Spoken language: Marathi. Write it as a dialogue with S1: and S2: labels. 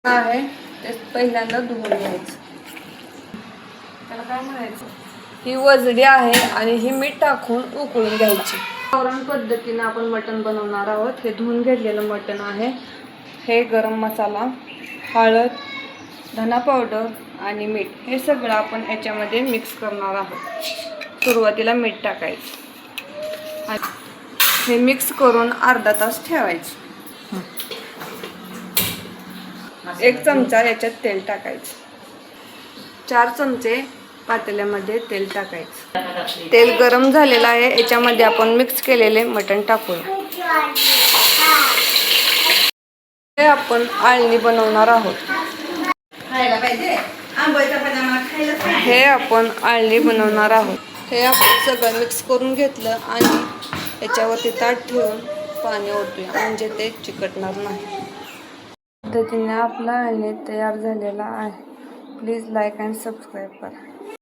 S1: आहे ते पहिल्यांदा धुवून घ्यायचं. त्याला काय म्हणायचं, ही वजडी आहे आणि ही मीठ टाकून उकळून घ्यायची. गावरान पद्धतीने आपण मटण बनवणार आहोत. हे धुवून घेतलेलं मटण आहे. हे गरम मसाला, हळद, धना पावडर आणि मीठ हे सगळं आपण याच्यामध्ये मिक्स करणार आहोत. सुरुवातीला मीठ टाकायचं आणि हे मिक्स करून अर्धा तास ठेवायचं. 1 चमचा याच्यात तेल टाकायचं. 4 चमचे पातेल्यामध्ये तेल टाकायचं. तेल गरम झालेलं आहे. याच्यामध्ये आपण मिक्स केलेले मटण टाकूया. हे आपण आळणी बनवणार आहोत. हे आपण आळणी बनवणार आहोत. हे आपण सगळं मिक्स करून घेतलं आणि याच्यावरती ताट ठेवून पाणी ओतूया म्हणजे ते चिकटणार नाही. पद्धतीने आपला आळणी तयार झालेला आहे. प्लीज लाईक अँड सबस्क्राईब करा.